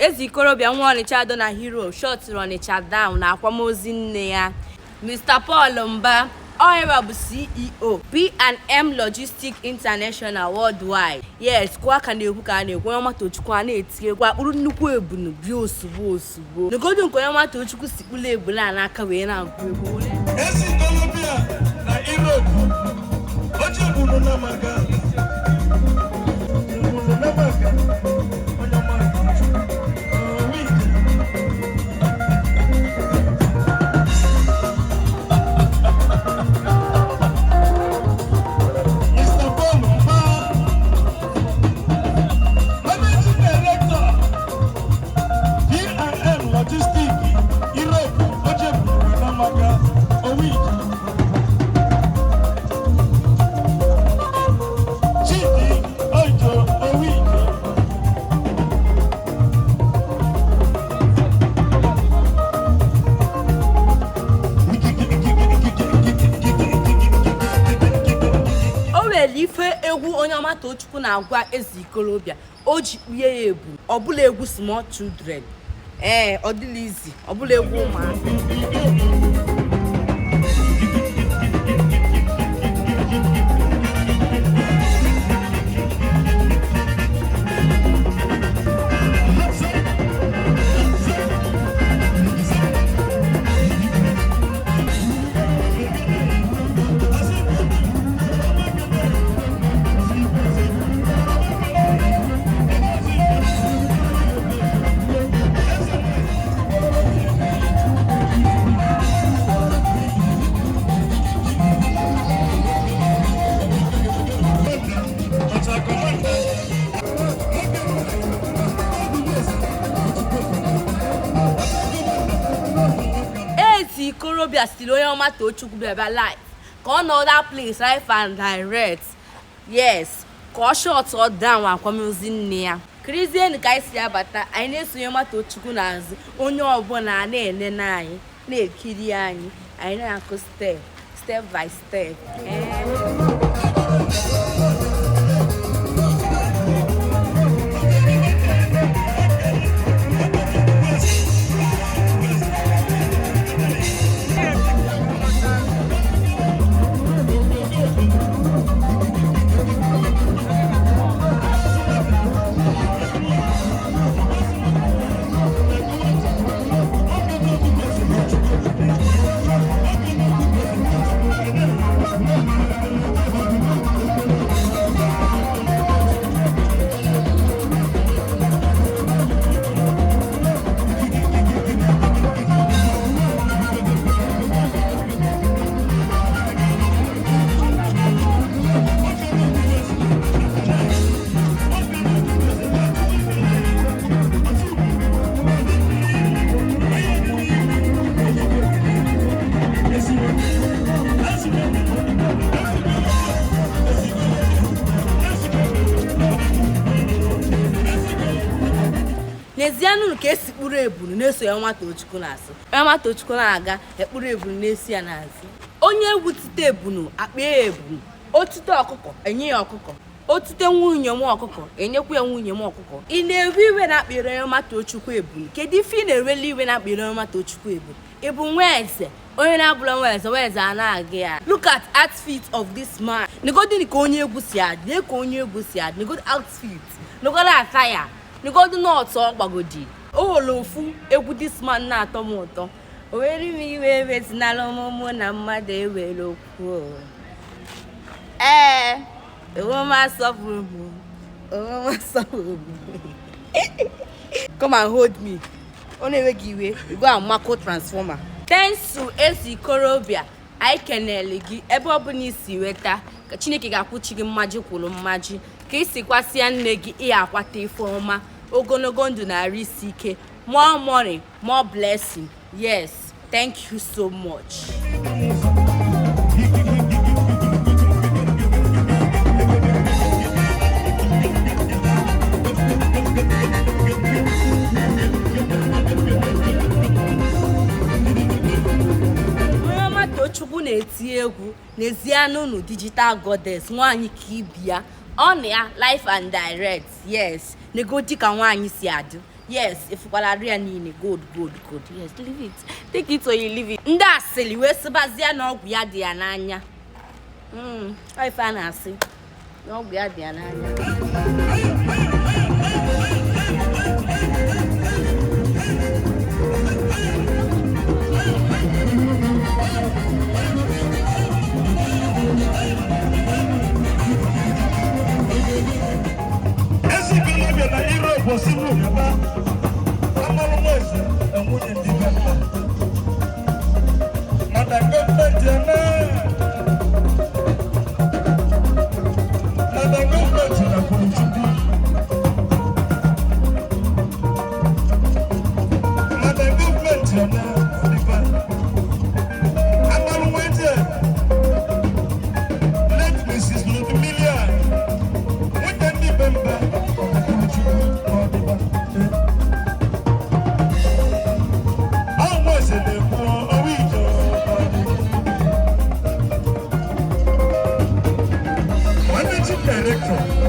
Ezi ikorobịa nwa Onitsha do na hero shot Onitsha down na akwamozi nne ya. Mr. Paul Mba Onyeoma bụ CEO B&M Logistics International Worldwide. Yes, kwa ka na-ekwu ka a na-ekwu Onyeoma Tochukwu na-eti egwu akpụrụ nnukwu ebunu bịa ozugbo. N'ogodu nke Onyeoma Tochukwu si kpụrụ ebunu a n'aka wee na-agụ egwu. Ezi ikorobịa na Europe oche ebunu na maga. Ife egwu Onyeoma Tochukwu na-agwa ezi ikorobịa o ji kpuye ya ebu ọbụla egwu small children ọ dịla izi ọbụla egwu ụmụaka. Ikorobịa still Onyeoma Tochukwu bịaba live ka ọ nọ that place live and direct. Yes, ka ọ short ọ down akwamozi nne ya. Krizieni ka anyị si abata anyị na-eso Onyeoma Tochukwu n'azụ onye ọbụla na-enene anyị na-ekiri anyị na-akụ step by step. N'ezianụ ka esi kpụrụ ebunu na-eso Onyeoma Tochukwu n'azụ. Onyeoma Tochukwu na-aga ekpụrụ ebunu na-esi ya n'azụ. Onye egwu tite ebunu akpa ebunu. Otute ọkụkọ enye ya ọkụkọ. Otute nwunye m ọkụkọ enyekwa ya nwunye m ọkụkọ. Ị na-ewe iwe na akpịrị Onyeoma Tochukwu ebunu. Kedu ife ị na-eweli iwe na akpịrị Onyeoma Tochukwu ebunu? Ị bụ nwa eze onye na-abụla nwa eze a na-aga ya. Look at outfit of this man. Negodini ka onye egwu si adị, lee ka onye egwu si adị. Negodi outfit, negodi attire. N'godu n'ọtọ ọgbagodi olofu egwu this man na-atọ m ụtọ. O were m iwe ewezinala ọmụmụ na mmadụ ewere okwu. Come and hold me. Ọ na-enweghị iwe go and mako transformer. Thanks to ezi ikorobịa anyị kenele gị ebe ọ bụla isi weta ka Chineke ga-akwụchi gị mmaji kwuru mmaji ka isi kwasịa nne gị ihe akwata ife ọma ogologo ndụ na-arụ isi ike. More money, more blessing. Yes, thank you so much. Onyeoma Tochukwu na-eti egwu n'ezianụ digital goddess nwaanyị ka ibia. On ya live and direct. Yes, negoti ka nwaanyị si adụ. Yes, ifukwala ria niile. Good. Yes, leave it. Take it or you leave it. Ndị asịrị wee sịbazia na ọgwụ ya dị ya n'anya. Ọ ife a na-asị na ọgwụ ya dị ya n'anya. na Europe osibu yaba amalu mwese enwunye ndị gamba mada gọọmenti eme mada gọọmenti na kwuru chukwu mada gọọmenti eme ọdịba amalu mwese let Mrs. Ludmilla nwunye ndị bemba Director